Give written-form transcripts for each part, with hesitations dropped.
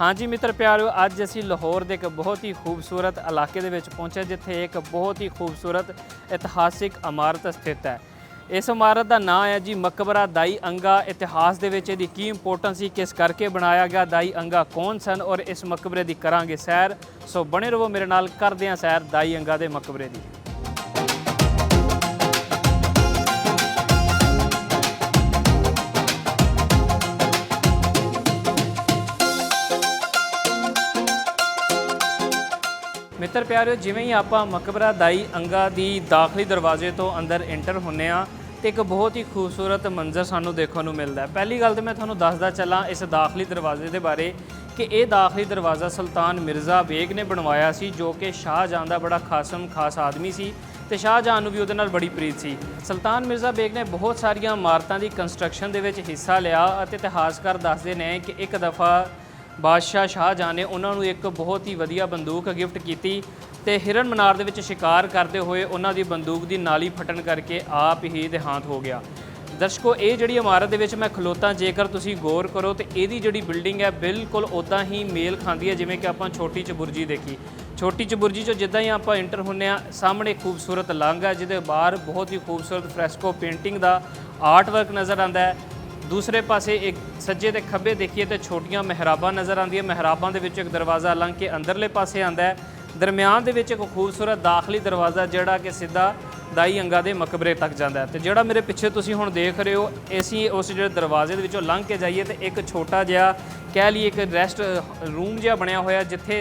हाँ जी मित्र प्यारो, अज असी लाहौर के एक बहुत ही खूबसूरत इलाके दे विच पहुंचे जिथे एक बहुत ही खूबसूरत इतिहासिक इमारत स्थित है। इस इमारत का नाम है जी मकबरा दाई अंगा। इतिहास दे विच इहदी की इंपोर्टेंस सी, किस करके बनाया गया, दाई अंगा कौन सन और इस मकबरे की करांगे सैर। सो बने रहो मेरे नाल, करदे हां सैर दाई अंगा के मकबरे की। मित्र प्यारिओ, जिवें ही आप मकबरा दाई अंगा की दाखली दरवाजे तो अंदर एंटर होने तो एक बहुत ही खूबसूरत मंजर सानू देखने को मिलता है। पहली गल तो मैं थोड़ा दसदा चला इस दाखली दरवाजे के बारे कि यह दाखली दरवाज़ा सुल्तान मिर्ज़ा बेग ने बनवाया सी, जो कि शाहजहां का बड़ा खास आदमी सी ते शाहजहां नूं भी उहदे नाल बड़ी प्रीत सी। सुल्तान मिर्ज़ा बेग ने बहुत सारिया इमारतों की कंस्ट्रक्शन दे विच हिस्सा लिया। इतिहासकार दसदे ने कि एक दफ़ा बादशाह शाहजहां ने उन्होंने एक बहुत ही वधिया बंदूक गिफ्ट की तो हिरन मनार दे विच शिकार करते हुए उन्होंने बंदूक की नाली फटन करके आप ही देहांत हो गया। दर्शकों, ये जी इमारत दे विच मैं खलोता, जेकर तुसी गौर करो तो यदी जी बिल्डिंग है बिल्कुल उदा ही मेल खाती है जिमें कि आप छोटी चबुरजी देखी। छोटी चबुरजी चो जिदा ही आप इंटर होने सामने खूबसूरत लंघ है जिहदे बाहर बहुत ही खूबसूरत फ्रैस्को पेंटिंग का आर्ट वर्क नज़र आता है। दूसरे पासे एक सज्जे ते खब्बे देखिए तो छोटियां महराबां नज़र आती है। महराबां दे विच एक दरवाज़ा लंघ के अंदरले पासे आता है। दरम्यान दे विच एक खूबसूरत दाखली दरवाज़ा जिहड़ा कि सीधा दाई अंगा दे मकबरे तक जाता है। तो जिहड़ा मेरे पिछे तुसीं हुण देख रहे हो, असीं उस जिहड़े दरवाजे दे विचों लंघ के जाइए तो एक छोटा जिहा कह लीए एक रेस्ट रूम जिहा बनया होया, जिथे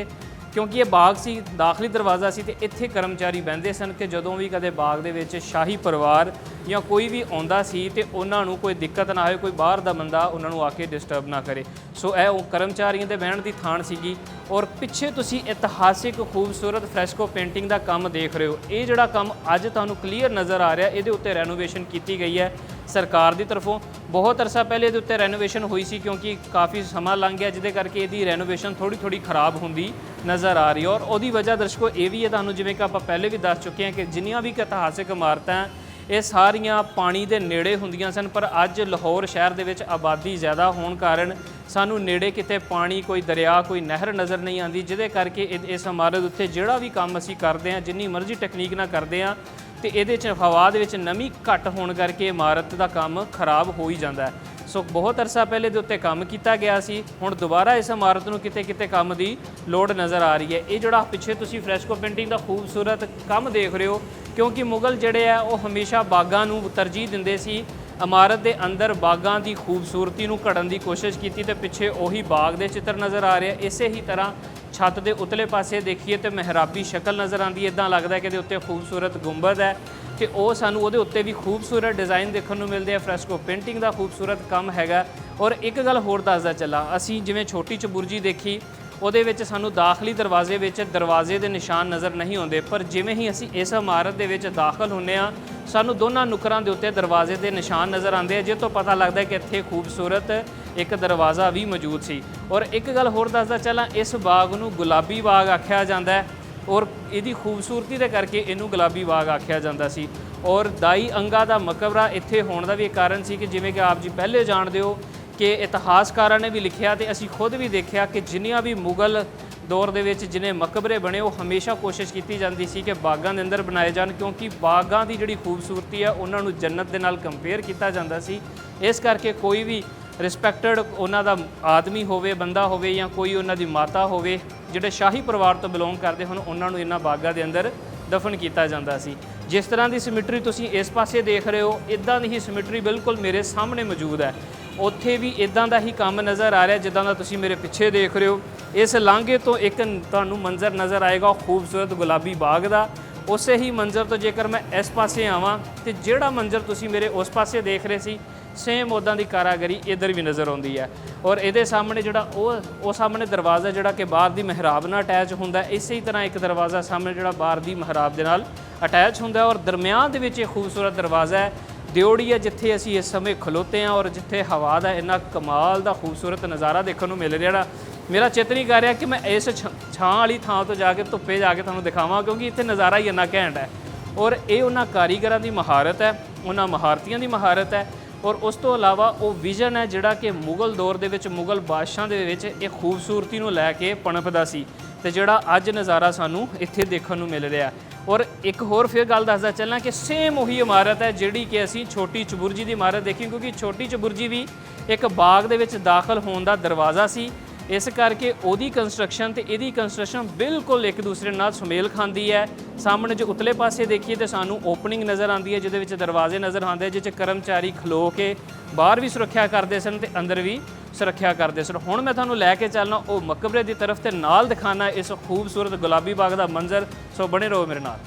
क्योंकि ये बाग सी, दाखली दरवाज़ा सी, तो इत्थे कर्मचारी बहिंदे सन कि जदों भी कदे बाग दे विच शाही परिवार या कोई भी आउंदा सी ते उन्हां नूं कोई दिक्कत ना आए, कोई बाहर दा बंदा उन्हां नूं आके डिस्टर्ब ना करे। सो यह कर्मचारियों के बहण की थाण सीगी। और पिछे तुसी इतिहासिक खूबसूरत फ्रैस्को पेंटिंग का काम देख रहे हो। ये जिहड़ा काम अज तुहानूं क्लीयर नज़र आ रहा, ये उत्ते रेनोवेशन की गई है सरकार की तरफों। बहुत अरसा पहले ये उत्ते रेनोवेशन हुई सी, क्योंकि काफ़ी समा लंघ गया जिहदे करके इहदी रेनोवेशन थोड़ी खराब होंदी नज़र आ रही है। और उहदी वजह दर्शकों ये भी है, तुहानूं जिवें कि आपां पहले भी दस चुके हैं कि जिन्नियां भी इतिहासिक इमारतां ये सारियां पानी के नेड़े हुंदियां सन, पर अज लाहौर शहर दे विच आबादी ज़्यादा होने कारण सानू नेड़े किते पानी, कोई दरिया, कोई नहर नज़र नहीं आती, जिहदे करके इस इमारत उत्ते जिहड़ा भी काम असीं करदे हां, जिन्नी मर्जी टैक्नीक नाल करदे हां, तो ये हवा दे विच नमी घट होने करके इमारत का काम खराब हो ही जाता है। सो बहुत अरसा पहले दे उत्ते काम किया गया सी, हुण दोबारा इस इमारत नूं किते किते काम की लोड़ नज़र आ रही है। ये जिहड़ा पिछे तुसीं फ्रैस्को पेंटिंग का खूबसूरत काम देख रहे हो, क्योंकि मुगल जिहड़े आ वो हमेशा बागां नूं तरजीह दिंदे सी। इमारत के अंदर बागां की खूबसूरती नूं घड़न की कोशिश की तो पिछे उही बाग के चित्र नज़र आ रहे हैं। इस ही तरह छत के उतले पासे देखिए तो महराबी शक्ल नज़र आती है, इदां लगता है कि उत्ते खूबसूरत गुंबद है कि वह सानू उहदे उत्ते भी खूबसूरत डिज़ाइन देखने को मिलते हैं। फ्रैस्को पेंटिंग का खूबसूरत काम हैगा। और एक गल होर दसदा चला, असीं जिवें छोटी चबुरजी देखी ਉਹਦੇ ਵਿੱਚ ਸਾਨੂੰ ਦਾਖਲੀ ਦਰਵਾਜ਼ੇ ਵਿੱਚ ਦਰਵਾਜ਼ੇ ਦੇ ਨਿਸ਼ਾਨ ਨਜ਼ਰ ਨਹੀਂ ਆਉਂਦੇ, ਪਰ ਜਿਵੇਂ ਹੀ ਅਸੀਂ ਇਸ ਇਮਾਰਤ ਦੇ ਵਿੱਚ ਦਾਖਲ ਹੁੰਦੇ ਹਾਂ ਸਾਨੂੰ ਦੋਨਾਂ ਨੁਕਰਾਂ ਦੇ ਉੱਤੇ ਦਰਵਾਜ਼ੇ ਦੇ ਨਿਸ਼ਾਨ ਨਜ਼ਰ ਆਉਂਦੇ ਆ, ਜਿਸ ਤੋਂ ਪਤਾ ਲੱਗਦਾ ਕਿ ਇੱਥੇ ਖੂਬਸੂਰਤ ਇੱਕ ਦਰਵਾਜ਼ਾ ਵੀ ਮੌਜੂਦ ਸੀ। ਔਰ ਇੱਕ ਗੱਲ ਹੋਰ ਦੱਸਦਾ ਚੱਲਾਂ, ਇਸ ਬਾਗ ਨੂੰ ਗੁਲਾਬੀ ਬਾਗ ਆਖਿਆ ਜਾਂਦਾ ਹੈ ਔਰ ਇਹਦੀ ਖੂਬਸੂਰਤੀ ਦੇ ਕਰਕੇ ਇਹਨੂੰ ਗੁਲਾਬੀ ਬਾਗ ਆਖਿਆ ਜਾਂਦਾ ਸੀ। ਔਰ ਦਾਈ ਅੰਗਾ ਦਾ ਮਕਬਰਾ ਇੱਥੇ ਹੋਣ ਦਾ ਵੀ ਇੱਕ ਕਾਰਨ ਸੀ ਕਿ ਜਿਵੇਂ ਕਿ ਆਪ ਜੀ ਪਹਿਲੇ ਜਾਣਦੇ ਹੋ कि इतिहासकारां ने भी लिखिया तो असी खुद भी देखा कि जिन्नियां भी मुगल दौर दे विच जिन्हें मकबरे बने वो हमेशा कोशिश की जाती सी कि बागां दे अंदर बनाए जान, क्योंकि बागां की जिहड़ी खूबसूरती है उन्होंने जन्नत दे नाल कंपेयर किया जाता सी। इस करके कोई भी रिस्पैक्टड उन्हां दा आदमी होवे, बंदा होवे या कोई उन्हां दी माता होवे जिहड़े शाही परिवार तो बिलोंग करते हैं, उन्हां नूं इन्हां बागां दे अंदर दफन किया जाता सी। जिस तरह की सिमिट्री तुसीं इस पासे देख रहे हो, इदां दी ही सिमिट्री बिल्कुल मेरे सामने मौजूद है। उत्थे भी इदां दा ही काम नज़र आ रहा जिदां दा तुसीं मेरे पिछे देख रहे हो। इस लांघे तो एक तुहानूं मंजर नज़र आएगा खूबसूरत गुलाबी बाग का। उस ही मंजर तो जेकर मैं इस पासे आवां तो जिहड़ा मंजर तुसीं मेरे उस पासे देख रहे सी सेम उदां दी कारागरी इधर भी नज़र आउंदी है। और ये सामने जिहड़ा वो सामने दरवाज़ा जिहड़ा कि बाहर दी महराब नाल अटैच हुंदा है, इस तरह एक दरवाज़ा सामने जिहड़ा बाहर दी महराब दे नाल अटैच हुंदा है। और दरम्यान दे विच खूबसूरत दरवाज़ा है दिओड़ी है, जिथे असी इस समय खलोते हैं और जिथे हवा का इन्ना कमाल का खूबसूरत नज़ारा देखने को मिल रहा। मेरा चित नहीं कर रहा कि मैं इस छां वाली थां तो जाके धुप्पे जाके तुहानूं दिखावां, क्योंकि इत्थे नज़ारा ही इन्ना घैंट है। और ये उन्हां कारीगरां की महारत है, उन्हां महारतियां की महारत है। ਔਰ ਉਸ ਤੋਂ ਇਲਾਵਾ ਉਹ ਵਿਜ਼ਨ ਹੈ ਜਿਹੜਾ ਕਿ ਮੁਗਲ ਦੌਰ ਦੇ ਵਿੱਚ ਮੁਗਲ ਬਾਦਸ਼ਾਹਾਂ ਦੇ ਵਿੱਚ ਇਹ ਖੂਬਸੂਰਤੀ ਨੂੰ ਲੈ ਕੇ ਪਣਪਦਾ ਸੀ ਤੇ ਜਿਹੜਾ ਅੱਜ ਨਜ਼ਾਰਾ ਸਾਨੂੰ ਇੱਥੇ ਦੇਖਣ ਨੂੰ ਮਿਲ ਰਿਹਾ। ਔਰ ਇੱਕ ਹੋਰ ਫਿਰ ਗੱਲ ਦੱਸਦਾ ਚੱਲਾਂ ਕਿ ਸੇਮ ਉਹੀ ਇਮਾਰਤ ਹੈ ਜਿਹੜੀ ਕਿ ਅਸੀਂ ਛੋਟੀ ਚਬੁਰਜੀ ਦੀ ਇਮਾਰਤ ਦੇਖੀ, ਕਿਉਂਕਿ ਛੋਟੀ ਚਬੁਰਜੀ ਵੀ ਇੱਕ ਬਾਗ ਦੇ ਵਿੱਚ ਦਾਖਲ ਹੋਣ ਦਾ ਦਰਵਾਜ਼ਾ ਸੀ। ਇਸ ਕਰਕੇ ਉਹਦੀ ਕੰਸਟਰਕਸ਼ਨ ਤੇ ਇਹਦੀ ਕੰਸਟਰਕਸ਼ਨ ਬਿਲਕੁਲ ਇੱਕ ਦੂਸਰੇ ਨਾਲ ਸੁਮੇਲ ਖਾਂਦੀ ਹੈ। ਸਾਹਮਣੇ ਜੋ ਉਤਲੇ ਪਾਸੇ ਦੇਖੀਏ ਤੇ ਸਾਨੂੰ ਓਪਨਿੰਗ ਨਜ਼ਰ ਆਉਂਦੀ ਹੈ ਜਿਹਦੇ ਵਿੱਚ ਦਰਵਾਜ਼ੇ ਨਜ਼ਰ ਆਉਂਦੇ, ਜਿਸ 'ਚ ਕਰਮਚਾਰੀ ਖਲੋ ਕੇ ਬਾਹਰ ਵੀ ਸੁਰੱਖਿਆ ਕਰਦੇ ਸਨ ਤੇ ਅੰਦਰ ਵੀ ਸੁਰੱਖਿਆ ਕਰਦੇ ਸਨ। ਹੁਣ ਮੈਂ ਤੁਹਾਨੂੰ ਲੈ ਕੇ ਚੱਲਣਾ ਉਹ ਮਕਬਰੇ ਦੀ ਤਰਫ ਤੇ ਨਾਲ ਦਿਖਾਣਾ ਇਸ ਖੂਬਸੂਰਤ ਗੁਲਾਬੀ ਬਾਗ ਦਾ ਮੰਜ਼ਰ। ਸੋ ਬਣੇ ਰਹੋ ਮੇਰੇ ਨਾਲ।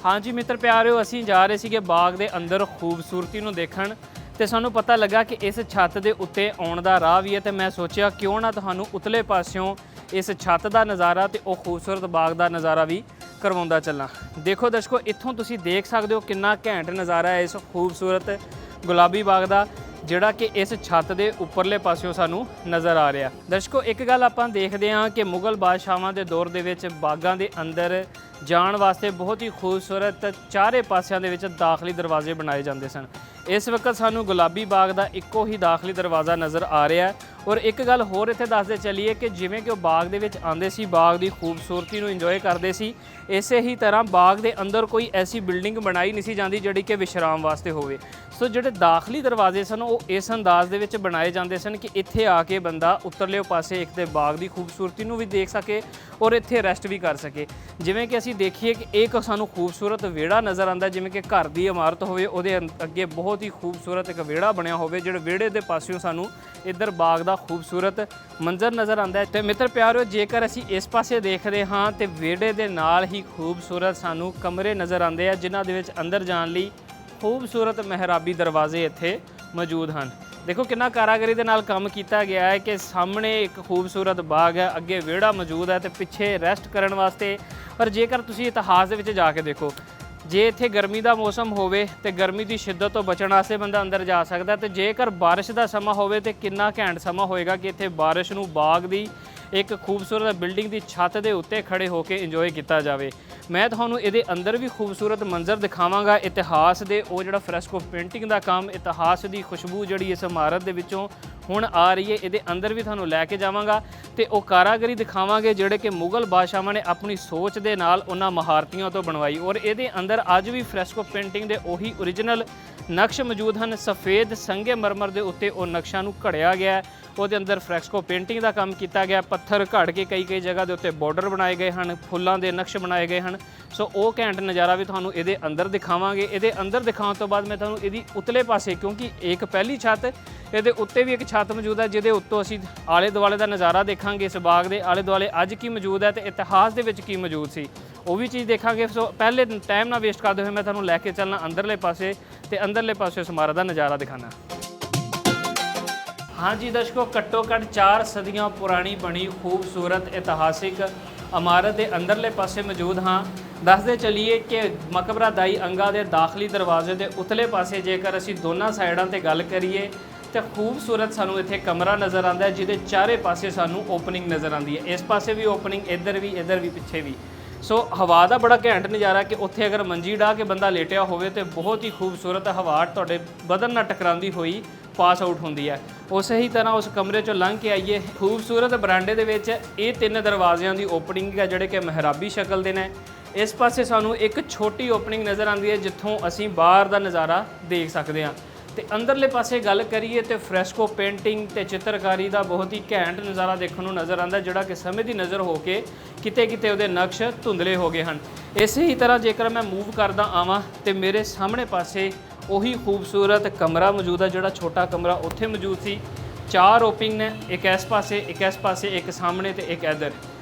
ਹਾਂਜੀ ਮਿੱਤਰ ਪਿਆਰਿਓ, ਅਸੀਂ ਜਾ ਰਹੇ ਸੀਗੇ ਬਾਗ ਦੇ ਅੰਦਰ ਖੂਬਸੂਰਤੀ ਨੂੰ ਦੇਖਣ ਤੇ ਸਾਨੂੰ ਪਤਾ ਲੱਗਾ ਕਿ ਇਸ ਛੱਤ ਦੇ ਉੱਤੇ ਆਉਣ ਦਾ ਰਾਹ ਵੀ ਹੈ ਤੇ ਮੈਂ ਸੋਚਿਆ ਕਿਉਂ ਨਾ ਤੁਹਾਨੂੰ ਉਤਲੇ ਪਾਸਿਓਂ ਇਸ ਛੱਤ ਦਾ ਨਜ਼ਾਰਾ ਤੇ ਉਹ ਖੂਬਸੂਰਤ ਬਾਗ ਦਾ ਨਜ਼ਾਰਾ ਵੀ ਕਰਵਾਉਂਦਾ ਚੱਲਾਂ। ਦੇਖੋ ਦਰਸ਼ਕੋ, ਇੱਥੋਂ ਤੁਸੀਂ ਦੇਖ ਸਕਦੇ ਹੋ ਕਿੰਨਾ ਘੈਂਟ ਨਜ਼ਾਰਾ ਹੈ ਇਸ ਖੂਬਸੂਰਤ ਗੁਲਾਬੀ ਬਾਗ ਦਾ, ਜਿਹੜਾ ਕਿ ਇਸ ਛੱਤ ਦੇ ਉੱਪਰਲੇ ਪਾਸਿਓਂ ਸਾਨੂੰ ਨਜ਼ਰ ਆ ਰਿਹਾ। ਦਰਸ਼ਕੋ, ਇੱਕ ਗੱਲ ਆਪਾਂ ਦੇਖਦੇ ਹਾਂ ਕਿ ਮੁਗਲ ਬਾਦਸ਼ਾਹਾਂ ਦੇ ਦੌਰ ਦੇ ਵਿੱਚ ਬਾਗਾਂ ਦੇ ਅੰਦਰ ਜਾਣ ਵਾਸਤੇ ਬਹੁਤ ਹੀ ਖੂਬਸੂਰਤ ਚਾਰੇ ਪਾਸਿਆਂ ਦੇ ਵਿੱਚ ਦਾਖਲੀ ਦਰਵਾਜ਼ੇ ਬਣਾਏ ਜਾਂਦੇ ਸਨ। ਇਸ ਵਕਤ ਸਾਨੂੰ ਗੁਲਾਬੀ ਬਾਗ ਦਾ ਇੱਕੋ ਹੀ ਦਾਖਲੀ ਦਰਵਾਜ਼ਾ ਨਜ਼ਰ ਆ ਰਿਹਾ। ਔਰ ਇੱਕ ਗੱਲ ਹੋਰ ਇੱਥੇ ਦੱਸਦੇ ਚੱਲੀਏ ਕਿ ਜਿਵੇਂ ਕਿ ਉਹ ਬਾਗ ਦੇ ਵਿੱਚ ਆਉਂਦੇ ਸੀ, ਬਾਗ ਦੀ ਖੂਬਸੂਰਤੀ ਨੂੰ ਇੰਜੋਏ ਕਰਦੇ ਸੀ, ਇਸੇ ਹੀ ਤਰ੍ਹਾਂ ਬਾਗ ਦੇ ਅੰਦਰ ਕੋਈ ਐਸੀ ਬਿਲਡਿੰਗ ਬਣਾਈ ਨਹੀਂ ਸੀ ਜਾਂਦੀ ਜਿਹੜੀ ਕਿ ਵਿਸ਼ਰਾਮ ਵਾਸਤੇ ਹੋਵੇ। ਸੋ ਜਿਹੜੇ ਦਾਖਲੀ ਦਰਵਾਜ਼ੇ ਸਨ ਉਹ ਇਸ ਅੰਦਾਜ਼ ਦੇ ਵਿੱਚ ਬਣਾਏ ਜਾਂਦੇ ਸਨ ਕਿ ਇੱਥੇ ਆ ਕੇ ਬੰਦਾ ਉੱਤਰਲੇ ਪਾਸੇ ਇੱਕ ਤੇ ਬਾਗ ਦੀ ਖੂਬਸੂਰਤੀ ਨੂੰ ਵੀ ਦੇਖ ਸਕੇ ਔਰ ਇੱਥੇ ਰੈਸਟ ਵੀ ਕਰ ਸਕੇ। ਜਿਵੇਂ ਕਿ ਅਸੀਂ ਦੇਖੀਏ ਕਿ ਇੱਕ ਸਾਨੂੰ ਖੂਬਸੂਰਤ ਵਿਹੜਾ ਨਜ਼ਰ ਆਉਂਦਾ, ਜਿਵੇਂ ਕਿ ਘਰ ਦੀ ਇਮਾਰਤ ਹੋਵੇ ਉਹਦੇ ਅੱਗੇ ਬਹੁਤ ਹੀ ਖੂਬਸੂਰਤ ਇੱਕ ਵਿਹੜਾ ਬਣਿਆ ਹੋਵੇ, ਜਿਹੜੇ ਵਿਹੜੇ ਦੇ ਪਾਸਿਓਂ ਸਾਨੂੰ ਇੱਧਰ ਬਾਗ ਦਾ ਖੂਬਸੂਰਤ ਮੰਜ਼ਰ ਨਜ਼ਰ ਆਉਂਦਾ ਹੈ। ਤੇ ਮਿੱਤਰ ਪਿਆਰਿਓ, ਜੇਕਰ ਅਸੀਂ ਇਸ ਪਾਸੇ ਦੇਖਦੇ ਹਾਂ ਤੇ ਵਿਹੜੇ ਦੇ ਨਾਲ ਹੀ ਖੂਬਸੂਰਤ ਸਾਨੂੰ ਕਮਰੇ ਨਜ਼ਰ ਆਉਂਦੇ ਆ, ਜਿਨ੍ਹਾਂ ਦੇ ਵਿੱਚ ਅੰਦਰ ਜਾਣ ਲਈ ਖੂਬਸੂਰਤ ਮਹਿਰਾਬੀ ਦਰਵਾਜ਼ੇ ਇੱਥੇ ਮੌਜੂਦ ਹਨ। ਦੇਖੋ ਕਿੰਨਾ ਕਾਰਾਗਰੀ ਦੇ ਨਾਲ ਕੰਮ ਕੀਤਾ ਗਿਆ ਹੈ ਕਿ ਸਾਹਮਣੇ ਇੱਕ ਖੂਬਸੂਰਤ ਬਾਗ ਹੈ, ਅੱਗੇ ਵਿਹੜਾ ਮੌਜੂਦ ਹੈ ਤੇ ਪਿੱਛੇ ਰੈਸਟ ਕਰਨ ਵਾਸਤੇ। ਪਰ ਜੇਕਰ ਤੁਸੀਂ ਇਤਿਹਾਸ ਦੇ ਵਿੱਚ ਜਾ ਕੇ ਦੇਖੋ, ਜੇ ਇੱਥੇ ਗਰਮੀ ਦਾ ਮੌਸਮ ਹੋਵੇ ਤੇ ਗਰਮੀ ਦੀ ਸ਼ਿੱਦਤ ਤੋਂ ਬਚਣ ਵਾਸਤੇ ਬੰਦਾ ਅੰਦਰ ਜਾ ਸਕਦਾ, ਤੇ ਜੇਕਰ ਬਾਰਿਸ਼ ਦਾ ਸਮਾਂ ਹੋਵੇ ਤੇ ਕਿੰਨਾ ਘੈਂਟ ਸਮਾਂ ਹੋਏਗਾ ਕਿ ਇੱਥੇ ਬਾਰਿਸ਼ ਨੂੰ ਬਾਗ ਦੀ ਇੱਕ ਖੂਬਸੂਰਤ ਬਿਲਡਿੰਗ ਦੀ ਛੱਤ ਦੇ ਉੱਤੇ ਖੜੇ ਹੋ ਕੇ ਇੰਜੋਏ ਕੀਤਾ ਜਾਵੇ। ਮੈਂ ਤੁਹਾਨੂੰ ਇਹਦੇ ਅੰਦਰ ਵੀ ਖੂਬਸੂਰਤ ਮੰਜ਼ਰ ਦਿਖਾਵਾਂਗਾ, ਇਤਿਹਾਸ ਦੇ ਉਹ ਜਿਹੜਾ ਫਰੈਸਕੋ ਪੇਂਟਿੰਗ ਦਾ ਕੰਮ, ਇਤਿਹਾਸ ਦੀ ਖੁਸ਼ਬੂ ਜਿਹੜੀ ਇਸ ਇਮਾਰਤ ਦੇ ਵਿੱਚੋਂ ਹੁਣ ਆ ਰਹੀ ਹੈ, ਇਹਦੇ ਅੰਦਰ ਵੀ ਤੁਹਾਨੂੰ ਲੈ ਕੇ ਜਾਵਾਂਗਾ ਤੇ ਉਹ ਕਾਰਾਗਰੀ ਦਿਖਾਵਾਂਗੇ ਜਿਹੜੇ ਕਿ ਮੁਗਲ ਬਾਦਸ਼ਾਹਾਂ ਨੇ ਆਪਣੀ ਸੋਚ ਦੇ ਨਾਲ ਉਹਨਾਂ ਮਹਾਰਤੀਆਂ ਤੋਂ ਬਣਵਾਈ। ਔਰ ਇਹਦੇ ਅੰਦਰ ਅੱਜ ਵੀ ਫਰੈਸਕੋ ਪੇਂਟਿੰਗ ਦੇ ਉਹੀ ਓਰੀਜਨਲ ਨਕਸ਼ ਮੌਜੂਦ ਹਨ। ਸਫੇਦ ਸੰਗੇ ਮਰਮਰ ਦੇ ਉੱਤੇ ਉਹ ਨਕਸ਼ਾਂ ਨੂੰ ਘੜਿਆ ਗਿਆ, ਉਹਦੇ ਅੰਦਰ ਫਰੈਸਕੋ ਪੇਂਟਿੰਗ ਦਾ ਕੰਮ ਕੀਤਾ ਗਿਆ, ਪੱਥਰ ਘੜ ਕੇ ਕਈ ਜਗ੍ਹਾ ਦੇ ਉੱਤੇ ਬਾਰਡਰ ਬਣਾਏ ਗਏ ਹਨ, ਫੁੱਲਾਂ ਦੇ ਨਕਸ਼ ਬਣਾਏ ਗਏ ਹਨ। ਸੋ ਉਹ ਘੈਂਟ ਨਜ਼ਾਰਾ ਵੀ ਤੁਹਾਨੂੰ ਇਹਦੇ ਅੰਦਰ ਦਿਖਾਵਾਂਗੇ। ਇਹਦੇ ਅੰਦਰ ਦਿਖਾਉਣ ਤੋਂ ਬਾਅਦ ਮੈਂ ਤੁਹਾਨੂੰ ਇਹਦੀ ਉਤਲੇ ਪਾਸੇ, ਕਿਉਂਕਿ ਇੱਕ ਪਹਿਲੀ ਛੱਤ, ਇਹਦੇ ਉੱਤੇ ਵੀ ਇੱਕ ਛੱਤ ਮੌਜੂਦ ਹੈ ਜਿਹਦੇ ਉੱਤੋਂ ਅਸੀਂ ਆਲੇ ਦੁਆਲੇ ਦਾ ਨਜ਼ਾਰਾ ਦੇਖਾਂਗੇ। ਇਸ ਬਾਗ ਦੇ ਆਲੇ ਦੁਆਲੇ ਅੱਜ ਕੀ ਮੌਜੂਦ ਹੈ ਤੇ ਇਤਿਹਾਸ ਦੇ ਵਿੱਚ ਕੀ ਮੌਜੂਦ ਸੀ ਉਹ ਵੀ ਚੀਜ਼ ਦੇਖਾਂਗੇ। ਸੋ ਪਹਿਲੇ ਟਾਈਮ ਨਾ ਵੇਸਟ ਕਰਦੇ ਹੋਏ ਮੈਂ ਤੁਹਾਨੂੰ ਲੈ ਕੇ ਚੱਲਣਾ ਅੰਦਰਲੇ ਪਾਸੇ ਤੇ ਅੰਦਰਲੇ ਪਾਸੇ ਇਸ ਇਮਾਰਤ ਦਾ ਨਜ਼ਾਰਾ ਦਿਖਾਣਾ। ਹਾਂਜੀ ਦਰਸ਼ਕੋ, ਘੱਟੋ ਘੱਟ 4 ਸਦੀਆਂ ਪੁਰਾਣੀ ਬਣੀ ਖੂਬਸੂਰਤ ਇਤਿਹਾਸਿਕ ਇਮਾਰਤ ਦੇ ਅੰਦਰਲੇ ਪਾਸੇ ਮੌਜੂਦ ਹਾਂ। ਦੱਸਦੇ ਚੱਲੀਏ ਕਿ ਮਕਬਰਾ ਦਾਈ ਅੰਗਾ ਦੇ ਦਾਖਲੀ ਦਰਵਾਜ਼ੇ ਦੇ ਉਤਲੇ ਪਾਸੇ ਜੇਕਰ ਅਸੀਂ ਦੋਨਾਂ ਸਾਈਡਾਂ ਤੇ ਗੱਲ ਕਰੀਏ ਤੇ ਖੂਬਸੂਰਤ ਸਾਨੂੰ ਇੱਥੇ ਕਮਰਾ ਨਜ਼ਰ ਆਉਂਦਾ ਹੈ ਜਿਹਦੇ ਚਾਰੇ ਪਾਸੇ ਸਾਨੂੰ ਓਪਨਿੰਗ ਨਜ਼ਰ ਆਉਂਦੀ ਹੈ। ਇਸ ਪਾਸੇ ਵੀ ਓਪਨਿੰਗ, ਇੱਧਰ ਵੀ ਪਿੱਛੇ ਵੀ। ਸੋ ਹਵਾ ਦਾ ਬੜਾ ਘੈਂਟ ਨਜ਼ਾਰਾ ਕਿ ਉੱਥੇ ਅਗਰ ਮੰਜੀ ਢਾਹ ਕੇ ਬੰਦਾ ਲੇਟਿਆ ਹੋਵੇ ਤੇ ਬਹੁਤ ਹੀ ਖੂਬਸੂਰਤ ਹਵਾ ਤੁਹਾਡੇ ਬਦਨ ਨਾਲ ਟਕਰਾਉਂਦੀ ਹੋਈ ਪਾਸ ਆਊਟ ਹੁੰਦੀ ਹੈ। ਉਸੇ ਹੀ ਤਰ੍ਹਾਂ ਉਸ ਕਮਰੇ ਚੋਂ ਲੰਘ ਕੇ ਆਈਏ, ਖੂਬਸੂਰਤ ਬਰਾਂਡੇ ਦੇ ਵਿੱਚ ਇਹ 3 ਦਰਵਾਜ਼ਿਆਂ ਦੀ ਓਪਨਿੰਗ ਹੈ ਜਿਹੜੇ ਕਿ ਮਹਿਰਾਬੀ ਸ਼ਕਲ ਦੇ ਨੇ। ਇਸ ਪਾਸੇ ਸਾਨੂੰ ਇੱਕ ਛੋਟੀ ਓਪਨਿੰਗ ਨਜ਼ਰ ਆਉਂਦੀ ਹੈ ਜਿੱਥੋਂ ਅਸੀਂ ਬਾਹਰ ਦਾ ਨਜ਼ਾਰਾ ਦੇਖ ਸਕਦੇ ਹਾਂ। ਤੇ ਅੰਦਰਲੇ ਪਾਸੇ ਗੱਲ ਕਰੀਏ ਤੇ ਫਰੈਸਕੋ ਪੇਂਟਿੰਗ ਤੇ ਚਿੱਤਰਕਾਰੀ ਦਾ ਬਹੁਤ ਹੀ ਘੈਂਟ ਨਜ਼ਾਰਾ ਦੇਖਣ ਨੂੰ ਨਜ਼ਰ ਆਉਂਦਾ, ਜਿਹੜਾ ਕਿ ਸਮੇਂ ਦੀ ਨਜ਼ਰ ਹੋ ਕੇ ਕਿਤੇ ਉਹਦੇ ਨਕਸ਼ ਧੁੰਦਲੇ ਹੋ ਗਏ ਹਨ। ਇਸੇ ਹੀ ਤਰ੍ਹਾਂ ਜੇਕਰ ਮੈਂ ਮੂਵ ਕਰਦਾ ਆਵਾਂ ਤੇ ਮੇਰੇ ਸਾਹਮਣੇ ਪਾਸੇ ਉਹੀ ਖੂਬਸੂਰਤ ਕਮਰਾ ਮੌਜੂਦ ਹੈ, ਜਿਹੜਾ ਛੋਟਾ ਕਮਰਾ ਉੱਥੇ ਮੌਜੂਦ ਸੀ। 4 ਓਪਨਿੰਗ ਨੇ, ਇੱਕ ਇਸ ਪਾਸੇ, ਇੱਕ ਸਾਹਮਣੇ ਤੇ ਇੱਕ ਇੱਧਰ।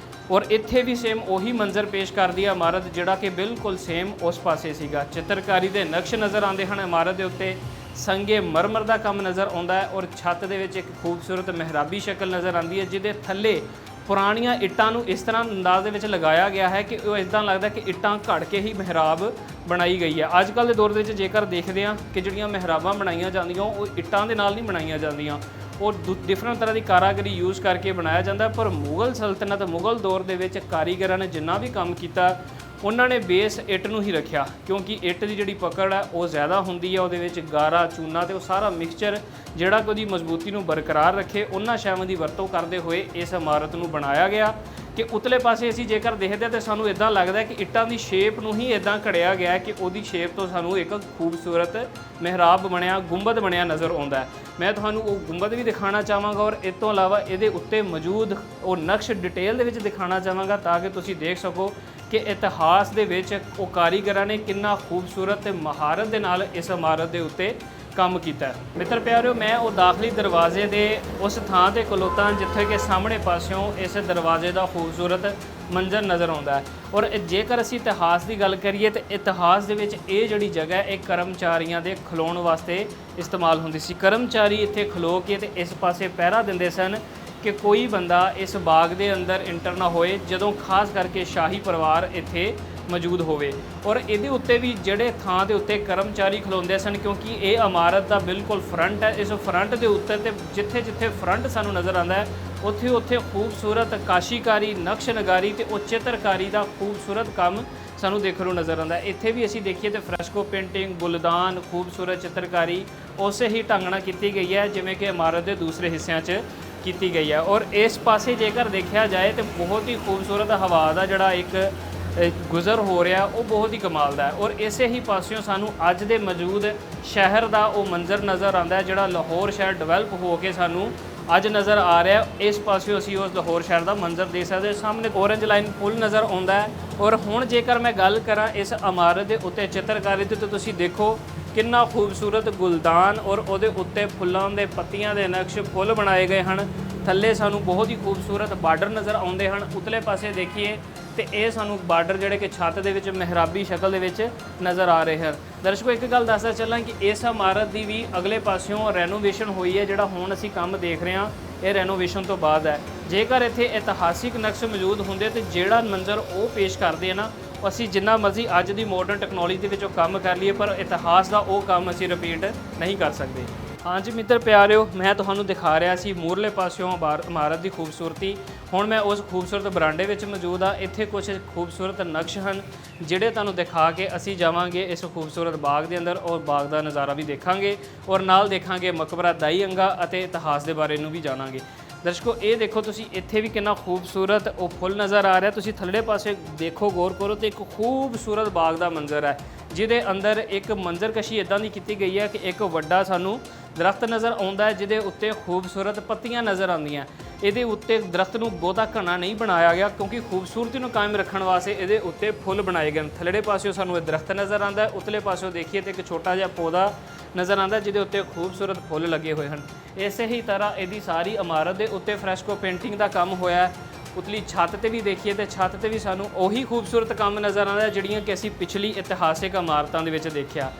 ਔਰ ਇੱਥੇ ਵੀ ਸੇਮ ਉਹੀ ਮੰਜ਼ਰ ਪੇਸ਼ ਕਰਦੀ ਹੈ ਇਮਾਰਤ ਜਿਹੜਾ ਕਿ ਬਿਲਕੁਲ ਸੇਮ ਉਸ ਪਾਸੇ ਸੀਗਾ। ਚਿੱਤਰਕਾਰੀ ਦੇ ਨਕਸ਼ ਨਜ਼ਰ ਆਉਂਦੇ ਹਨ ਇਮਾਰਤ ਦੇ ਉੱਤੇ, ਸੰਗੇ ਮਰਮਰ ਦਾ ਕੰਮ ਨਜ਼ਰ ਆਉਂਦਾ ਹੈ ਔਰ ਛੱਤ ਦੇ ਵਿੱਚ ਇੱਕ ਖੂਬਸੂਰਤ ਮਹਿਰਾਬੀ ਸ਼ਕਲ ਨਜ਼ਰ ਆਉਂਦੀ ਹੈ ਜਿਹਦੇ ਥੱਲੇ ਪੁਰਾਣੀਆਂ ਇੱਟਾਂ ਨੂੰ ਇਸ ਤਰ੍ਹਾਂ ਅੰਦਾਜ਼ ਦੇ ਵਿੱਚ ਲਗਾਇਆ ਗਿਆ ਹੈ ਕਿ ਉਹ ਇਦਾਂ ਲੱਗਦਾ ਕਿ ਇੱਟਾਂ ਘੜ ਕੇ ਹੀ ਮਿਹਰਾਬ ਬਣਾਈ ਗਈ ਹੈ। ਅੱਜ ਕੱਲ੍ਹ ਦੇ ਦੌਰ ਦੇ ਵਿੱਚ ਜੇਕਰ ਦੇਖਦੇ ਹਾਂ ਕਿ ਜਿਹੜੀਆਂ ਮਿਹਰਾਬਾਂ ਬਣਾਈਆਂ ਜਾਂਦੀਆਂ ਉਹ ਇੱਟਾਂ ਦੇ ਨਾਲ ਨਹੀਂ ਬਣਾਈਆਂ ਜਾਂਦੀਆਂ, ਉਹ ਡਿਫਰੈਂਟ ਤਰ੍ਹਾਂ ਦੀ ਕਾਰਾਗਰੀ ਯੂਜ਼ ਕਰਕੇ ਬਣਾਇਆ ਜਾਂਦਾ। ਪਰ ਮੁਗਲ ਸਲਤਨਤ, ਮੁਗਲ ਦੌਰ ਦੇ ਵਿੱਚ ਕਾਰੀਗਰਾਂ ਨੇ ਜਿੰਨਾ ਵੀ ਕੰਮ ਕੀਤਾ ਉਹਨਾਂ ਨੇ ਬੇਸ ਇੱਟ ਨੂੰ ਹੀ ਰੱਖਿਆ, ਕਿਉਂਕਿ ਇੱਟ ਦੀ ਜਿਹੜੀ ਪਕੜ ਹੈ ਉਹ ਜ਼ਿਆਦਾ ਹੁੰਦੀ ਹੈ, ਉਹਦੇ ਵਿੱਚ ਗਾਰਾ, ਚੂਨਾ ਤੇ ਉਹ ਸਾਰਾ ਮਿਕਸਚਰ ਜਿਹੜਾ ਕਿ ਉਹਦੀ ਮਜ਼ਬੂਤੀ ਨੂੰ ਬਰਕਰਾਰ ਰੱਖੇ, ਉਹਨਾਂ ਸ਼ੈਵਾਂ ਦੀ ਵਰਤੋਂ ਕਰਦੇ ਹੋਏ ਇਸ ਇਮਾਰਤ ਨੂੰ ਬਣਾਇਆ ਗਿਆ। ਕਿ ਉਤਲੇ ਪਾਸੇ ਅਸੀਂ ਜੇਕਰ ਦੇਖਦੇ ਹਾਂ ਤਾਂ ਸਾਨੂੰ ਇਦਾਂ ਲੱਗਦਾ ਕਿ ਇੱਟਾਂ ਦੀ ਸ਼ੇਪ ਨੂੰ ਹੀ ਇਦਾਂ ਘੜਿਆ ਗਿਆ ਕਿ ਉਹਦੀ ਸ਼ੇਪ ਤੋਂ ਸਾਨੂੰ ਇੱਕ ਖੂਬਸੂਰਤ ਮਿਹਰਾਬ ਬਣਿਆ, ਗੁੰਬਦ ਬਣਿਆ ਨਜ਼ਰ ਆਉਂਦਾ ਹੈ। ਮੈਂ ਤੁਹਾਨੂੰ ਉਹ ਗੁੰਬਦ ਵੀ ਦਿਖਾਉਣਾ ਚਾਹਾਂਗਾ ਔਰ ਇਸ ਤੋਂ ਇਲਾਵਾ ਇਹਦੇ ਉੱਤੇ ਮੌਜੂਦ ਉਹ ਨਕਸ਼ ਡਿਟੇਲ ਦੇ ਵਿੱਚ ਦਿਖਾਉਣਾ ਚਾਹਾਂਗਾ ਤਾਂ ਕਿ ਤੁਸੀਂ ਦੇਖ ਸਕੋ ਕਿ ਇਤਿਹਾਸ ਦੇ ਵਿੱਚ ਉਹ ਕਾਰੀਗਰਾਂ ਨੇ ਕਿੰਨਾ ਖੂਬਸੂਰਤ ਤੇ ਮਹਾਰਤ ਦੇ ਨਾਲ ਇਸ ਇਮਾਰਤ ਦੇ ਉੱਤੇ ਕੰਮ ਕੀਤਾ। ਮਿੱਤਰ ਪਿਆਰਿਓ, ਮੈਂ ਉਹ ਦਾਖਲੀ ਦਰਵਾਜ਼ੇ ਦੇ ਉਸ ਥਾਂ ਤੇ ਖਲੋਤਾ ਜਿੱਥੇ ਕਿ ਸਾਹਮਣੇ ਪਾਸਿਓਂ ਇਸ ਦਰਵਾਜ਼ੇ ਦਾ ਖੂਬਸੂਰਤ ਮੰਜ਼ਰ ਨਜ਼ਰ ਆਉਂਦਾ ਹੈ। ਔਰ ਜੇਕਰ ਅਸੀਂ ਇਤਿਹਾਸ ਦੀ ਗੱਲ ਕਰੀਏ ਤਾਂ ਇਤਿਹਾਸ ਦੇ ਵਿੱਚ ਇਹ ਜਿਹੜੀ ਜਗ੍ਹਾ ਇਹ ਕਰਮਚਾਰੀਆਂ ਦੇ ਖਲੋਣ ਵਾਸਤੇ ਇਸਤੇਮਾਲ ਹੁੰਦੀ ਸੀ। ਕਰਮਚਾਰੀ ਇੱਥੇ ਖਲੋ ਕੇ ਤੇ ਇਸ ਪਾਸੇ ਪਹਿਰਾ ਦਿੰਦੇ ਸਨ ਕਿ ਕੋਈ ਬੰਦਾ ਇਸ ਬਾਗ ਦੇ ਅੰਦਰ ਇੰਟਰ ਨਾ ਹੋਏ ਜਦੋਂ ਖਾਸ ਕਰਕੇ ਸ਼ਾਹੀ ਪਰਿਵਾਰ ਇੱਥੇ ਮੌਜੂਦ ਹੋਵੇ। ਔਰ ਇਹਦੇ ਉੱਤੇ ਵੀ ਜਿਹੜੇ ਥਾਂ ਦੇ ਉੱਤੇ ਕਰਮਚਾਰੀ ਖਲੋਂਦੇ ਸਨ, ਕਿਉਂਕਿ ਇਹ ਇਮਾਰਤ ਦਾ ਬਿਲਕੁਲ ਫਰੰਟ ਹੈ, ਇਸ ਫਰੰਟ ਦੇ ਉੱਤੇ ਤੇ ਜਿੱਥੇ ਜਿੱਥੇ ਫਰੰਟ ਸਾਨੂੰ ਨਜ਼ਰ ਆਉਂਦਾ ਹੈ ਉੱਥੇ ਉੱਥੇ ਖੂਬਸੂਰਤ ਕਾਸ਼ੀਕਾਰੀ, ਨਕਸ਼ ਨਗਾਰੀ ਤੇ ਉਹ ਚਿੱਤਰਕਾਰੀ ਦਾ ਖੂਬਸੂਰਤ ਕੰਮ ਸਾਨੂੰ ਦੇਖਣ ਨੂੰ ਨਜ਼ਰ ਆਉਂਦਾ। ਇੱਥੇ ਵੀ ਅਸੀਂ ਦੇਖੀਏ ਤਾਂ ਫਰੈਸਕੋ ਪੇਂਟਿੰਗ, ਗੁਲਦਾਨ, ਖੂਬਸੂਰਤ ਚਿੱਤਰਕਾਰੀ ਉਸੇ ਹੀ ਢੰਗ ਨਾਲ ਕੀਤੀ ਗਈ ਹੈ ਜਿਵੇਂ ਕਿ ਇਮਾਰਤ ਦੇ ਦੂਸਰੇ ਹਿੱਸਿਆਂ 'ਚ ਕੀਤੀ ਗਈ ਹੈ। ਔਰ ਇਸ ਪਾਸੇ ਜੇਕਰ ਦੇਖਿਆ ਜਾਏ ਤਾਂ ਬਹੁਤ ਹੀ ਖੂਬਸੂਰਤ ਹਵਾ ਦਾ ਜਿਹੜਾ ਇੱਕ ਗੁਜ਼ਰ ਹੋ ਰਿਹਾ ਉਹ ਬਹੁਤ ਹੀ ਕਮਾਲ ਦਾ ਹੈ। ਔਰ ਇਸੇ ਹੀ ਪਾਸਿਓਂ ਸਾਨੂੰ ਅੱਜ ਦੇ ਮੌਜੂਦ ਸ਼ਹਿਰ ਦਾ ਉਹ ਮੰਜ਼ਰ ਨਜ਼ਰ ਆਉਂਦਾ ਜਿਹੜਾ ਲਾਹੌਰ ਸ਼ਹਿਰ ਡਿਵੈਲਪ ਹੋ ਕੇ ਸਾਨੂੰ ਅੱਜ ਨਜ਼ਰ ਆ ਰਿਹਾ। ਇਸ ਪਾਸਿਓਂ ਅਸੀਂ ਉਸ ਲਾਹੌਰ ਸ਼ਹਿਰ ਦਾ ਮੰਜ਼ਰ ਦੇਖ ਸਕਦੇ। ਸਾਹਮਣੇ ਔਰੰਜ ਲਾਈਨ ਪੁਲ ਨਜ਼ਰ ਆਉਂਦਾ ਹੈ। ਔਰ ਹੁਣ ਜੇਕਰ ਮੈਂ ਗੱਲ ਕਰਾਂ ਇਸ ਇਮਾਰਤ ਦੇ ਉੱਤੇ ਚਿੱਤਰਕਾਰੀ ਦੀ ਤਾਂ ਤੁਸੀਂ ਦੇਖੋ ਕਿੰਨਾ ਖੂਬਸੂਰਤ ਗੁਲਦਾਨ ਔਰ ਉਹਦੇ ਉੱਤੇ ਫੁੱਲਾਂ ਦੇ ਪੱਤੀਆਂ ਦੇ ਨਕਸ਼ ਫੁੱਲ ਬਣਾਏ ਗਏ ਹਨ। ਥੱਲੇ ਸਾਨੂੰ ਬਹੁਤ ਹੀ ਖੂਬਸੂਰਤ ਬਾਰਡਰ ਨਜ਼ਰ ਆਉਂਦੇ ਹਨ। ਉਤਲੇ ਪਾਸੇ ਦੇਖੀਏ ਤੇ ਇਹ ਸਾਨੂੰ ਬਾਰਡਰ ਜਿਹੜੇ ਕਿ ਛੱਤ ਦੇ ਵਿੱਚ ਮਿਹਰਾਬੀ ਸ਼ਕਲ ਦੇ ਵਿੱਚ ਨਜ਼ਰ ਆ ਰਹੇ ਹਨ। ਦਰਸ਼ਕੋ, ਇੱਕ ਗੱਲ ਦੱਸਦਾ ਚੱਲਾਂ ਕਿ ਇਸ ਇਮਾਰਤ ਦੀ ਵੀ ਅਗਲੇ ਪਾਸਿਓਂ ਰੈਨੋਵੇਸ਼ਨ ਹੋਈ ਹੈ। ਜਿਹੜਾ ਹੁਣ ਅਸੀਂ ਕੰਮ ਦੇਖ ਰਹੇ ਹਾਂ ਇਹ ਰੈਨੋਵੇਸ਼ਨ ਤੋਂ ਬਾਅਦ ਹੈ। ਜੇਕਰ ਇੱਥੇ ਇਤਿਹਾਸਿਕ ਨਕਸ਼ ਮੌਜੂਦ ਹੁੰਦੇ ਤੇ ਜਿਹੜਾ ਮੰਜ਼ਰ ਉਹ ਪੇਸ਼ ਕਰਦੇ ਆ ਨਾ, ਅਸੀਂ ਜਿੰਨਾ ਮਰਜ਼ੀ ਅੱਜ ਦੀ ਮਾਡਰਨ ਟੈਕਨੋਲੋਜੀ ਦੇ ਵਿੱਚ ਉਹ ਕੰਮ ਕਰ ਲਈਏ ਪਰ ਇਤਿਹਾਸ ਦਾ ਉਹ ਕੰਮ ਅਸੀਂ ਰਿਪੀਟ ਨਹੀਂ ਕਰ ਸਕਦੇ। ਹਾਂਜੀ ਮਿੱਤਰ ਪਿਆਰਿਓ, ਮੈਂ ਤੁਹਾਨੂੰ ਦਿਖਾ ਰਿਹਾ ਸੀ ਮੂਰਲੇ ਪਾਸਿਓਂ ਇਮਾਰਤ ਦੀ ਖੂਬਸੂਰਤੀ। ਹੁਣ ਮੈਂ ਉਸ ਖੂਬਸੂਰਤ ਬਰਾਂਡੇ ਵਿੱਚ ਮੌਜੂਦ ਆ। ਇੱਥੇ ਕੁਝ ਖੂਬਸੂਰਤ ਨਕਸ਼ ਹਨ ਜਿਹੜੇ ਤੁਹਾਨੂੰ ਦਿਖਾ ਕੇ ਅਸੀਂ ਜਾਵਾਂਗੇ ਇਸ ਖੂਬਸੂਰਤ ਬਾਗ ਦੇ ਅੰਦਰ ਔਰ ਬਾਗ ਦਾ ਨਜ਼ਾਰਾ ਵੀ ਦੇਖਾਂਗੇ ਔਰ ਨਾਲ ਦੇਖਾਂਗੇ ਮਕਬਰਾ ਦਾਈ ਅੰਗਾ ਅਤੇ ਇਤਿਹਾਸ ਦੇ ਬਾਰੇ ਨੂੰ ਵੀ ਜਾਣਾਂਗੇ। ਦਰਸ਼ਕੋ, ਇਹ ਦੇਖੋ ਤੁਸੀਂ ਇੱਥੇ ਵੀ ਕਿੰਨਾ ਖੂਬਸੂਰਤ ਉਹ ਫੁੱਲ ਨਜ਼ਰ ਆ ਰਿਹਾ। ਤੁਸੀਂ ਥੱਲੇ ਪਾਸੇ ਦੇਖੋ ਗੌਰ ਕਰੋ ਤੇ ਇੱਕ ਖੂਬਸੂਰਤ ਬਾਗ ਦਾ ਮੰਜ਼ਰ ਹੈ ਜਿਹਦੇ ਅੰਦਰ ਇੱਕ ਮੰਜ਼ਰਕਸ਼ੀ ਇਦਾਂ ਦੀ ਕੀਤੀ ਗਈ ਹੈ ਕਿ ਇੱਕ ਵੱਡਾ ਸਾਨੂੰ ਦਰਖਤ ਨਜ਼ਰ ਆਉਂਦਾ ਹੈ ਜਿਹਦੇ ਉੱਤੇ ਖੂਬਸੂਰਤ ਪੱਤੀਆਂ ਨਜ਼ਰ ਆਉਂਦੀਆਂ। ਇਹਦੇ ਉੱਤੇ ਦਰਖਤ ਨੂੰ ਬਹੁਤਾ ਘਣਾ ਨਹੀਂ ਬਣਾਇਆ ਗਿਆ ਕਿਉਂਕਿ ਖੂਬਸੂਰਤੀ ਨੂੰ ਕਾਇਮ ਰੱਖਣ ਵਾਸਤੇ ਇਹਦੇ ਉੱਤੇ ਫੁੱਲ ਬਣਾਏ ਗਏ। ਥੱਲੜੇ ਪਾਸਿਓਂ ਸਾਨੂੰ ਇਹ ਦਰਖਤ ਨਜ਼ਰ ਆਉਂਦਾ ਹੈ, ਉਤਲੇ ਪਾਸਿਓਂ ਦੇਖੀਏ ਤੇ ਇੱਕ ਛੋਟਾ ਜਿਹਾ ਪੌਦਾ ਨਜ਼ਰ ਆਉਂਦਾ ਜਿਹਦੇ ਉੱਤੇ ਖੂਬਸੂਰਤ ਫੁੱਲ ਲੱਗੇ ਹੋਏ ਹਨ। ਇਸੇ ਹੀ ਤਰ੍ਹਾਂ ਇਹਦੀ ਸਾਰੀ ਇਮਾਰਤ ਦੇ ਉੱਤੇ ਫਰੈਸਕੋ ਪੇਂਟਿੰਗ ਦਾ ਕੰਮ ਹੋਇਆ ਹੈ। ਉਤਲੀ ਛੱਤ ਤੇ ਵੀ ਦੇਖੀਏ ਤੇ ਛੱਤ ਤੇ ਵੀ ਸਾਨੂੰ ਉਹੀ ਖੂਬਸੂਰਤ ਕੰਮ ਨਜ਼ਰ ਆਉਂਦਾ ਜਿਹੜੀਆਂ ਕਿ ਅਸੀਂ ਪਿਛਲੀ ਇਤਿਹਾਸਿਕ ਇਮਾਰਤਾਂ ਦੇ ਵਿੱਚ ਦੇਖਿਆ।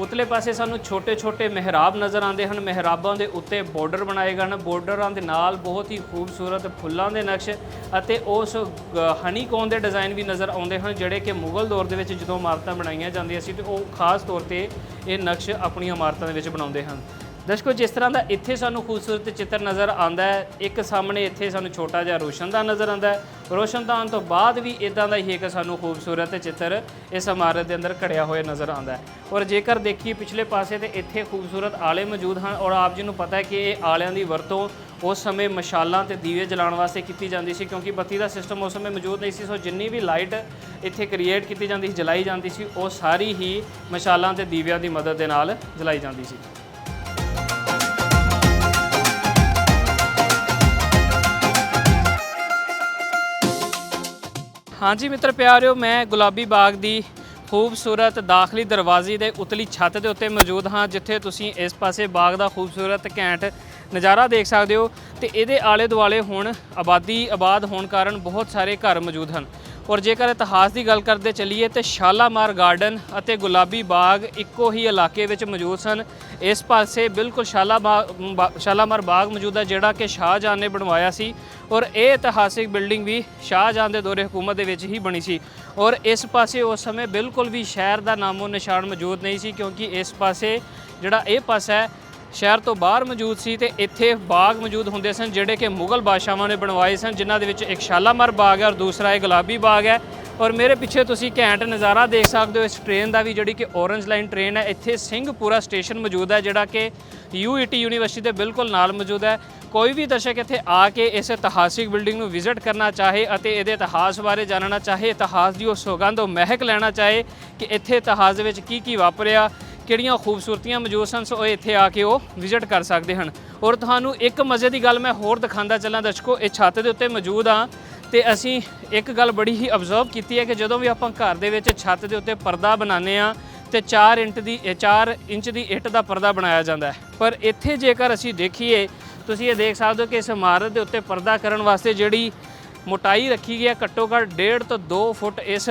ਉਤਲੇ ਪਾਸੇ ਸਾਨੂੰ ਛੋਟੇ ਛੋਟੇ ਮਿਹਰਾਬ ਨਜ਼ਰ ਆਉਂਦੇ ਹਨ। ਮਿਹਰਾਬਾਂ ਦੇ ਉੱਤੇ ਬਾਰਡਰ ਬਣਾਏ ਗਏ ਹਨ। ਬਾਰਡਰਾਂ ਦੇ ਨਾਲ ਬਹੁਤ ਹੀ ਖੂਬਸੂਰਤ ਫੁੱਲਾਂ ਦੇ ਨਕਸ਼ ਅਤੇ ਉਸ ਹਨੀਕੋਮ ਦੇ ਡਿਜ਼ਾਈਨ ਵੀ ਨਜ਼ਰ ਆਉਂਦੇ ਹਨ ਜਿਹੜੇ ਕਿ ਮੁਗਲ ਦੌਰ ਦੇ ਵਿੱਚ ਜਦੋਂ ਇਮਾਰਤਾਂ ਬਣਾਈਆਂ ਜਾਂਦੀਆਂ ਸੀ ਤੇ ਉਹ ਖਾਸ ਤੌਰ ਤੇ ਇਹ ਨਕਸ਼ ਆਪਣੀਆਂ ਇਮਾਰਤਾਂ ਦੇ ਵਿੱਚ ਬਣਾਉਂਦੇ ਹਨ। ਦਰਸ਼ਕੋ, ਜਿਸ ਤਰ੍ਹਾਂ ਦਾ ਇੱਥੇ ਸਾਨੂੰ ਖੂਬਸੂਰਤ ਚਿੱਤਰ ਨਜ਼ਰ ਆਉਂਦਾ ਹੈ, ਇੱਕ ਸਾਹਮਣੇ ਇੱਥੇ ਸਾਨੂੰ ਛੋਟਾ ਜਿਹਾ ਰੋਸ਼ਨਦਾਨ ਨਜ਼ਰ ਆਉਂਦਾ ਹੈ। ਰੋਸ਼ਨਦਾਨ ਤੋਂ ਬਾਅਦ ਵੀ ਇਦਾਂ ਦਾ ਹੀ ਇੱਕ ਸਾਨੂੰ ਖੂਬਸੂਰਤ ਚਿੱਤਰ ਇਸ ਇਮਾਰਤ ਦੇ ਅੰਦਰ ਘੜਿਆ ਹੋਇਆ ਨਜ਼ਰ ਆਉਂਦਾ ਹੈ। ਔਰ ਜੇਕਰ ਦੇਖੀਏ ਪਿਛਲੇ ਪਾਸੇ ਤੇ ਇੱਥੇ ਖੂਬਸੂਰਤ ਆਲੇ ਮੌਜੂਦ ਹਨ ਔਰ ਆਪ ਜੀ ਨੂੰ ਪਤਾ ਹੈ ਕਿ ਇਹ ਆਲਿਆਂ ਦੀ ਵਰਤੋਂ ਉਸ ਸਮੇਂ ਮਸ਼ਾਲਾਂ ਤੇ ਦੀਵੇ ਜਲਾਉਣ ਵਾਸਤੇ ਕੀਤੀ ਜਾਂਦੀ ਸੀ ਕਿਉਂਕਿ ਬੱਤੀ ਦਾ ਸਿਸਟਮ ਉਸ ਸਮੇਂ ਮੌਜੂਦ ਨਹੀਂ ਸੀ। ਸੋ ਜਿੰਨੀ ਵੀ ਲਾਈਟ ਇੱਥੇ ਕ੍ਰੀਏਟ ਕੀਤੀ ਜਾਂਦੀ ਸੀ, ਜਲਾਈ ਜਾਂਦੀ ਸੀ, ਉਹ ਸਾਰੀ ਹੀ ਮਸ਼ਾਲਾਂ ਤੇ ਦੀਵਿਆਂ ਦੀ ਮਦਦ ਦੇ ਨਾਲ ਜਲਾਈ ਜਾਂਦੀ ਸੀ। ਹਾਂਜੀ ਮਿੱਤਰ ਪਿਆਰਿਓ, ਮੈਂ ਗੁਲਾਬੀ ਬਾਗ ਦੀ ਖੂਬਸੂਰਤ ਦਾਖਲੀ ਦਰਵਾਜ਼ੇ ਦੇ ਉਤਲੀ ਛੱਤ ਦੇ ਉੱਤੇ ਮੌਜੂਦ ਹਾਂ ਜਿੱਥੇ ਤੁਸੀਂ ਇਸ ਪਾਸੇ ਬਾਗ ਦਾ ਖੂਬਸੂਰਤ ਘੈਂਟ ਨਜ਼ਾਰਾ ਦੇਖ ਸਕਦੇ ਹੋ ਤੇ ਇਹਦੇ ਆਲੇ ਦੁਆਲੇ ਹੁਣ ਆਬਾਦ ਹੋਣ ਕਾਰਨ ਬਹੁਤ ਸਾਰੇ ਘਰ ਮੌਜੂਦ ਹਨ। ਔਰ ਜੇਕਰ ਇਤਿਹਾਸ ਦੀ ਗੱਲ ਕਰਦੇ ਚੱਲੀਏ ਤੇ ਸ਼ਾਲਾਮਾਰ ਗਾਰਡਨ ਅਤੇ ਗੁਲਾਬੀ ਬਾਗ ਇੱਕੋ ਹੀ ਇਲਾਕੇ ਵਿੱਚ ਮੌਜੂਦ ਸਨ। ਇਸ ਪਾਸੇ ਬਿਲਕੁਲ ਸ਼ਾਲਾਮਾਰ ਬਾਗ ਮੌਜੂਦ ਹੈ ਜਿਹੜਾ ਕਿ ਸ਼ਾਹਜਹਾਂ ਨੇ ਬਣਵਾਇਆ ਸੀ ਔਰ ਇਹ ਇਤਿਹਾਸਿਕ ਬਿਲਡਿੰਗ ਵੀ ਸ਼ਾਹਜਹਾਂ ਦੇ ਦੌਰੇ ਹਕੂਮਤ ਦੇ ਵਿੱਚ ਹੀ ਬਣੀ ਸੀ। ਔਰ ਇਸ ਪਾਸੇ ਉਸ ਸਮੇਂ ਬਿਲਕੁਲ ਵੀ ਸ਼ਹਿਰ ਦਾ ਨਾਮੋ ਨਿਸ਼ਾਨ ਮੌਜੂਦ ਨਹੀਂ ਸੀ, ਕਿਉਂਕਿ ਇਸ ਪਾਸੇ ਜਿਹੜਾ ਇਹ ਪਾਸਾ ਹੈ ਸ਼ਹਿਰ ਤੋਂ ਬਾਹਰ ਮੌਜੂਦ ਸੀ ਤੇ ਇੱਥੇ ਬਾਗ ਮੌਜੂਦ ਹੁੰਦੇ ਸਨ ਜਿਹੜੇ ਕਿ ਮੁਗਲ ਬਾਦਸ਼ਾਹਾਂ ਨੇ ਬਣਵਾਏ ਸਨ, ਜਿਨ੍ਹਾਂ ਦੇ ਵਿੱਚ ਇੱਕ ਸ਼ਾਲਾਮਾਰ ਬਾਗ ਹੈ ਔਰ ਦੂਸਰਾ ਇਹ ਗੁਲਾਬੀ ਬਾਗ ਹੈ। ਔਰ ਮੇਰੇ ਪਿੱਛੇ ਤੁਸੀਂ ਘੈਂਟ ਨਜ਼ਾਰਾ ਦੇਖ ਸਕਦੇ ਹੋ ਇਸ ਟ੍ਰੇਨ ਦਾ ਵੀ, ਜਿਹੜੀ ਕਿ ਔਰੰਜ ਲਾਈਨ ਟ੍ਰੇਨ ਹੈ। ਇੱਥੇ ਸਿੰਘਪੁਰਾ ਸਟੇਸ਼ਨ ਮੌਜੂਦ ਹੈ ਜਿਹੜਾ ਕਿ UET ਯੂਨੀਵਰਸਿਟੀ ਦੇ ਬਿਲਕੁਲ ਨਾਲ ਮੌਜੂਦ ਹੈ। ਕੋਈ ਵੀ ਦਰਸ਼ਕ ਇੱਥੇ ਆ ਕੇ ਇਸ ਇਤਿਹਾਸਿਕ ਬਿਲਡਿੰਗ ਨੂੰ ਵਿਜ਼ਿਟ ਕਰਨਾ ਚਾਹੇ ਅਤੇ ਇਹਦੇ ਇਤਿਹਾਸ ਬਾਰੇ ਜਾਣਨਾ ਚਾਹੇ, ਇਤਿਹਾਸ ਦੀ ਉਹ ਸੁਗੰਧ ਉਹ ਮਹਿਕ ਲੈਣਾ ਚਾਹੇ ਕਿ ਇੱਥੇ ਇਤਿਹਾਸ ਦੇ ਵਿੱਚ ਕੀ ਵਾਪਰਿਆ, ਕਿਹੜੀਆਂ ਖੂਬਸੂਰਤੀਆਂ ਮੌਜੂਦ ਸਨ, ਸੋ ਇੱਥੇ ਆ ਕੇ ਉਹ ਵਿਜ਼ਿਟ ਕਰ ਸਕਦੇ ਹਨ। ਔਰ ਤੁਹਾਨੂੰ ਇੱਕ ਮਜ਼ੇ ਦੀ ਗੱਲ ਮੈਂ ਹੋਰ ਦਿਖਾਉਂਦਾ ਚੱਲਾਂ ਦਰਸ਼ਕੋ, ਇਹ ਛੱਤ ਦੇ ਉੱਤੇ ਮੌਜੂਦ ਹਾਂ ਤੇ ਅਸੀਂ ਇੱਕ ਗੱਲ ਬੜੀ ਹੀ ਅਬਜ਼ਰਵ ਕੀਤੀ ਹੈ ਕਿ ਜਦੋਂ ਵੀ ਆਪਾਂ ਘਰ ਦੇ ਵਿੱਚ ਛੱਤ ਦੇ ਉੱਤੇ ਪਰਦਾ ਬਣਾਉਂਦੇ ਹਾਂ ਤੇ 4 ਇੰਚ ਦੀ ਇੱਟ ਦਾ ਪਰਦਾ ਬਣਾਇਆ ਜਾਂਦਾ ਹੈ। ਪਰ ਇੱਥੇ ਜੇਕਰ ਅਸੀਂ ਦੇਖੀਏ, ਤੁਸੀਂ ਇਹ ਦੇਖ ਸਕਦੇ ਹੋ ਕਿ ਇਸ ਇਮਾਰਤ ਦੇ ਉੱਤੇ ਪਰਦਾ ਕਰਨ ਵਾਸਤੇ ਜਿਹੜੀ ਮੋਟਾਈ ਰੱਖੀ ਗਈ ਹੈ ਘੱਟੋ ਘੱਟ 1.5 ਤੋਂ 2 ਫੁੱਟ ਇਸ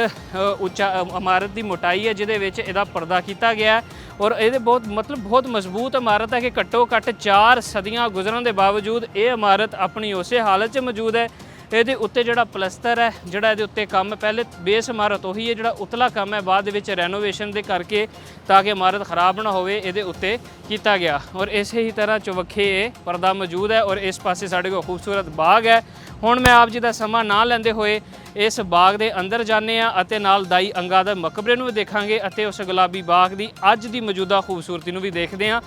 ਇਮਾਰਤ ਦੀ ਮੋਟਾਈ ਹੈ ਜਿਹਦੇ ਵਿੱਚ ਇਹਦਾ ਪਰਦਾ ਕੀਤਾ ਗਿਆ। ਔਰ ਇਹਦੇ ਬਹੁਤ ਮਜ਼ਬੂਤ ਇਮਾਰਤ ਹੈ ਕਿ ਘੱਟੋ ਘੱਟ 4 ਸਦੀਆਂ ਗੁਜ਼ਰਨ ਦੇ ਬਾਵਜੂਦ ਇਹ ਇਮਾਰਤ ਆਪਣੀ ਉਸੇ ਹਾਲਤ 'ਚ ਮੌਜੂਦ ਹੈ। ਇਹਦੇ ਉੱਤੇ ਜਿਹੜਾ ਪਲਸਤਰ ਹੈ, ਜਿਹੜਾ ਇਹਦੇ ਉੱਤੇ ਕੰਮ ਪਹਿਲੇ ਬੇਸ ਇਮਾਰਤ ਉਹੀ ਹੈ, ਜਿਹੜਾ ਉਤਲਾ ਕੰਮ ਹੈ ਬਾਅਦ ਦੇ ਵਿੱਚ ਰੈਨੋਵੇਸ਼ਨ ਦੇ ਕਰਕੇ ਤਾਂ ਕਿ ਇਮਾਰਤ ਖਰਾਬ ਨਾ ਹੋਵੇ ਇਹਦੇ ਉੱਤੇ ਕੀਤਾ ਗਿਆ। ਔਰ ਇਸੇ ਹੀ ਤਰ੍ਹਾਂ ਚੁਵੱਖੇ ਇਹ ਪਰਦਾ ਮੌਜੂਦ ਹੈ। ਔਰ ਇਸ ਪਾਸੇ ਸਾਡੇ ਕੋਲ ਖੂਬਸੂਰਤ ਬਾਗ ਹੈ। ਹੁਣ ਮੈਂ ਆਪ ਜੀ ਦਾ ਸਮਾਂ ਨਾ ਲੈਂਦੇ ਹੋਏ ਇਸ ਬਾਗ ਦੇ ਅੰਦਰ ਜਾਂਦੇ ਹਾਂ ਅਤੇ ਨਾਲ ਦਾਈ ਅੰਗਾ ਦੇ ਮਕਬਰੇ ਨੂੰ ਵੀ ਦੇਖਾਂਗੇ ਅਤੇ ਉਸ ਗੁਲਾਬੀ ਬਾਗ ਦੀ ਅੱਜ ਦੀ ਮੌਜੂਦਾ ਖੂਬਸੂਰਤੀ ਨੂੰ ਵੀ ਦੇਖਦੇ ਹਾਂ।